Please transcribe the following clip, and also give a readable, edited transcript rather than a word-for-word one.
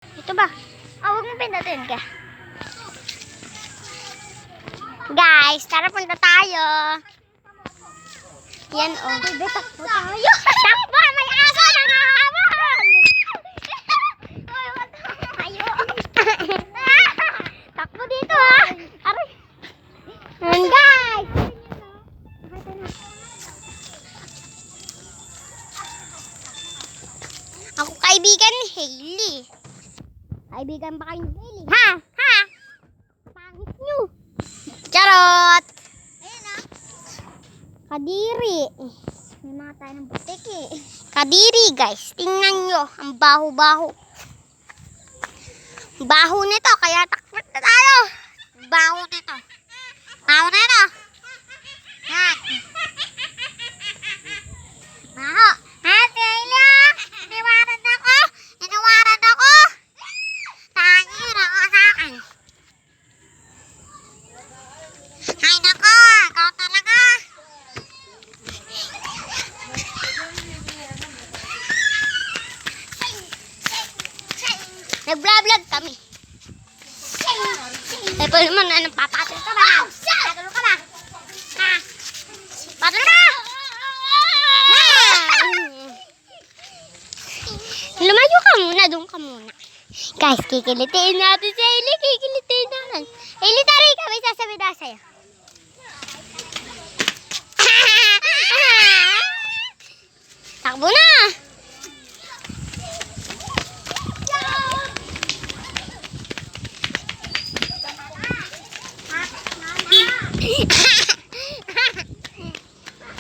Ito ba? Huwag mo pindutin ka. Guys, tara punta tayo. Yan o. Takbo tayo. Takbo! May aso na nakahabol! Tayo. Takbo dito ha. Aray. Yan guys. Ako kaibigan ni Hailey. Kaibigan ba kayo ni Hailey? Ha? Ha? Pangit nyo. Charot! Ayun ah. Kadiri. May mga tayo ng butik eh. Kadiri guys. Tingnan nyo. Ang baho-baho. Baho nito. Kaya takbot na tayo. Baho nito. Baho nito. Yan. Baho. Ate Elia. Iniwanan ako. Iniwanan ako. Tangi na ako sa akin. Ay nako. Ikaw talaga. Nag-vlog kami. Eh, pwede naman, anong papatol ka ba? Patol ka ba? Ha? Patol ka! Lumayo ka muna, doon ka muna. Guys, kikilitiin natin si Hailey. Kikilitiin natin. Hailey, taray ka. May sasabi na sa'yo. Takbo na!